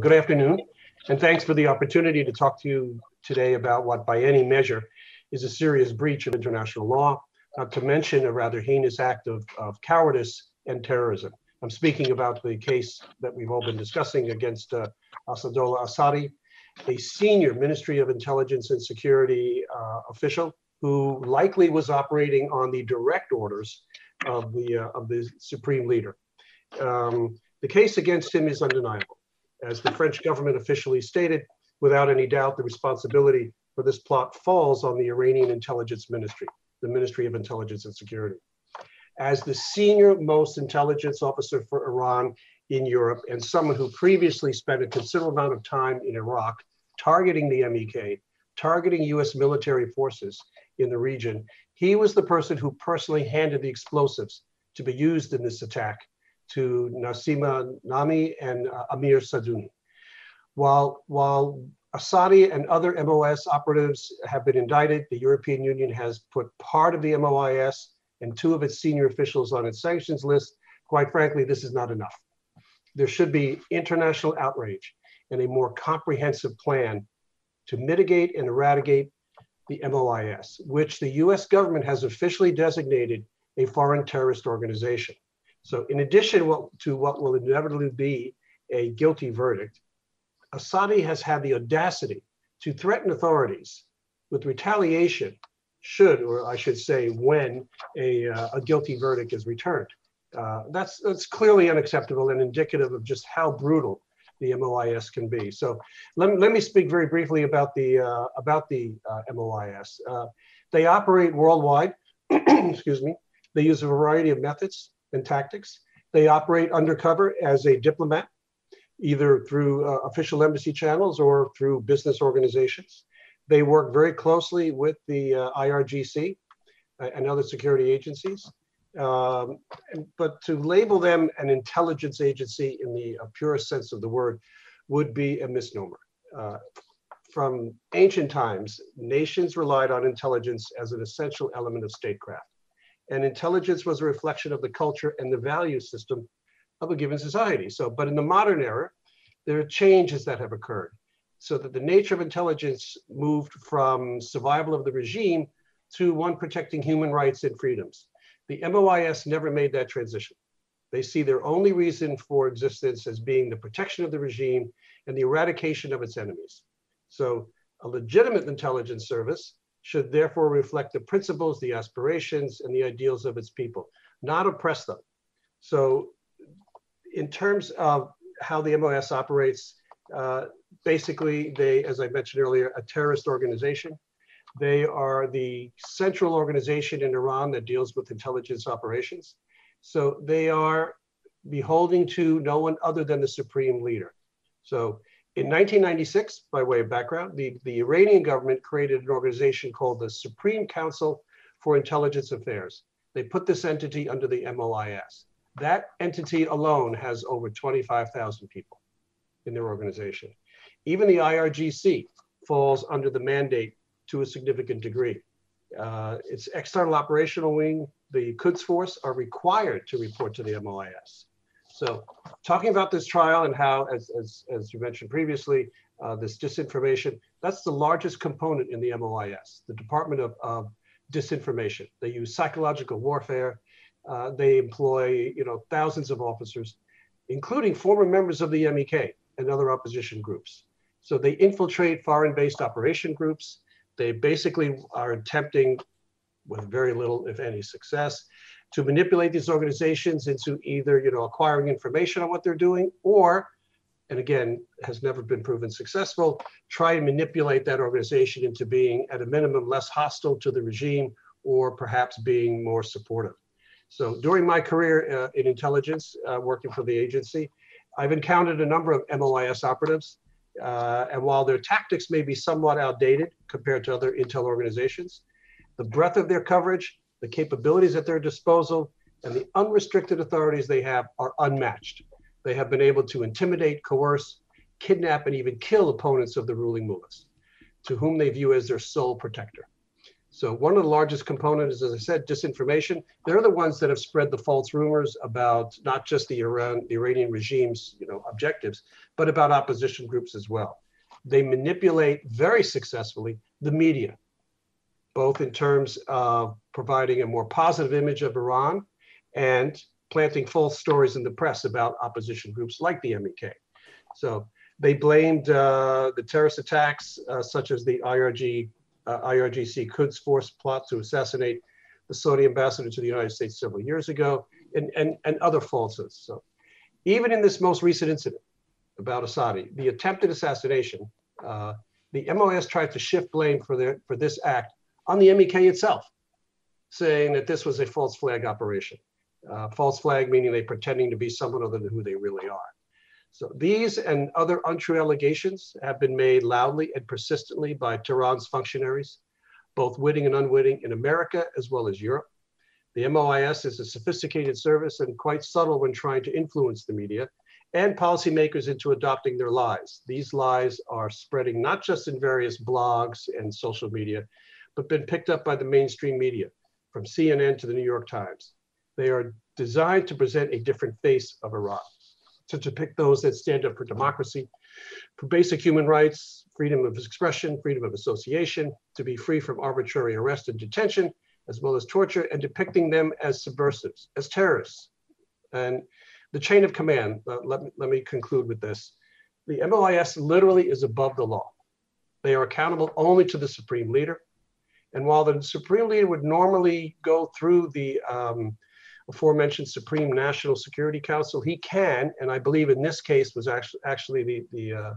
Good afternoon, and thanks for the opportunity to talk to you today about what, by any measure, is a serious breach of international law, not to mention a rather heinous act of cowardice and terrorism. I'm speaking about the case that we've all been discussing against Assadollah Assadi, a senior Ministry of Intelligence and Security official who likely was operating on the direct orders of the supreme leader. The case against him is undeniable. As the French government officially stated, without any doubt, the responsibility for this plot falls on the Iranian Intelligence Ministry, the Ministry of Intelligence and Security. As the senior most intelligence officer for Iran in Europe and someone who previously spent a considerable amount of time in Iraq targeting the MEK, targeting US military forces in the region, he was the person who personally handed the explosives to be used in this attack to Nassima Nami and Amir Sadouni. While Assadi and other MOS operatives have been indicted, the European Union has put part of the MOIS and two of its senior officials on its sanctions list. Quite frankly, this is not enough. There should be international outrage and a more comprehensive plan to mitigate and eradicate the MOIS, which the US government has officially designated a foreign terrorist organization. So in addition to what will inevitably be a guilty verdict, Assadi has had the audacity to threaten authorities with retaliation should, or I should say, when a guilty verdict is returned. That's clearly unacceptable and indicative of just how brutal the MOIS can be. So let me speak very briefly about the MOIS. They operate worldwide. Excuse me. They use a variety of methods and tactics. They operate undercover as a diplomat, either through official embassy channels or through business organizations. They work very closely with the IRGC and other security agencies. But to label them an intelligence agency in the purest sense of the word would be a misnomer. From ancient times, nations relied on intelligence as an essential element of statecraft. And intelligence was a reflection of the culture and the value system of a given society. But in the modern era, there are changes that have occurred so that the nature of intelligence moved from survival of the regime to one protecting human rights and freedoms. The MOIS never made that transition. They see their only reason for existence as being the protection of the regime and the eradication of its enemies. So a legitimate intelligence service should therefore reflect the principles, the aspirations, and the ideals of its people, not oppress them. So in terms of how the MOS operates, basically they, as I mentioned earlier, a terrorist organization. They are the central organization in Iran that deals with intelligence operations. So they are beholden to no one other than the supreme leader. So in 1996, by way of background, the Iranian government created an organization called the Supreme Council for Intelligence Affairs. They put this entity under the MOIS. That entity alone has over 25,000 people in their organization. Even the IRGC falls under the mandate to a significant degree. Its external operational wing, the Quds Force, are required to report to the MOIS. So talking about this trial and how, as you mentioned previously, this disinformation, that's the largest component in the MOIS, the Department of Disinformation. They use psychological warfare. They employ thousands of officers, including former members of the MEK and other opposition groups. So they infiltrate foreign-based operation groups. They basically are attempting, with very little, if any, success, to manipulate these organizations into either acquiring information on what they're doing, or, and again, has never been proven successful, try and manipulate that organization into being, at a minimum, less hostile to the regime, or perhaps being more supportive. So during my career in intelligence, working for the agency, I've encountered a number of MOIS operatives. And while their tactics may be somewhat outdated compared to other intel organizations, the breadth of their coverage, the capabilities at their disposal, and the unrestricted authorities they have are unmatched. They have been able to intimidate, coerce, kidnap, and even kill opponents of the ruling mullahs, to whom they view as their sole protector. So one of the largest components is, as I said, disinformation. They're the ones that have spread the false rumors about not just the Iranian regime's objectives, but about opposition groups as well. They manipulate very successfully the media, both in terms of providing a more positive image of Iran and planting false stories in the press about opposition groups like the MEK. So they blamed the terrorist attacks, such as the IRGC Quds Force plot to assassinate the Saudi ambassador to the United States several years ago, and other falsehoods. So even in this most recent incident about Assadi, the attempted assassination, the MOS tried to shift blame for this act on the MEK itself, saying that this was a false flag operation. False flag meaning they're pretending to be someone other than who they really are. So these and other untrue allegations have been made loudly and persistently by Tehran's functionaries, both witting and unwitting, in America as well as Europe. The MOIS is a sophisticated service and quite subtle when trying to influence the media and policymakers into adopting their lies. These lies are spreading not just in various blogs and social media, but been picked up by the mainstream media, from CNN to the New York Times. They are designed to present a different face of Iran, to depict those that stand up for democracy, for basic human rights, freedom of expression, freedom of association, to be free from arbitrary arrest and detention, as well as torture, and depicting them as subversives, as terrorists. And the chain of command, let me conclude with this. The MOIS literally is above the law. They are accountable only to the supreme leader. And while the supreme leader would normally go through the aforementioned Supreme National Security Council, he can, and I believe in this case was actually the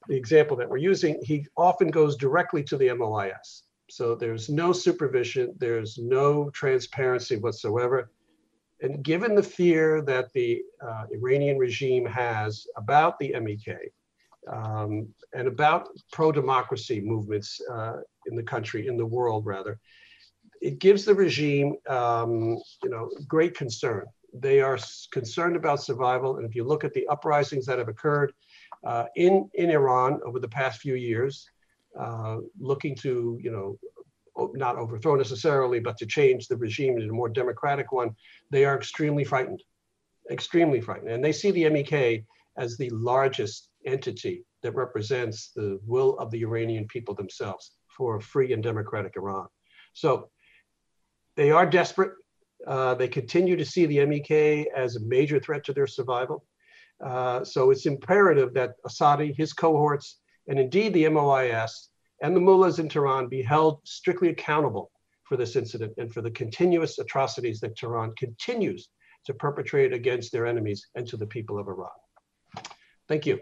example that we're using, he often goes directly to the MOIS. So there's no supervision, there's no transparency whatsoever. And given the fear that the Iranian regime has about the MEK and about pro-democracy movements in the country, in the world rather, it gives the regime, great concern. They are concerned about survival. And if you look at the uprisings that have occurred in Iran over the past few years, looking to, not overthrow necessarily, but to change the regime into a more democratic one, they are extremely frightened, extremely frightened. And they see the MEK as the largest entity that represents the will of the Iranian people themselves for a free and democratic Iran. So they are desperate. They continue to see the MEK as a major threat to their survival. So it's imperative that Assadi, his cohorts, and indeed the MOIS and the mullahs in Tehran be held strictly accountable for this incident and for the continuous atrocities that Tehran continues to perpetrate against their enemies and to the people of Iran. Thank you.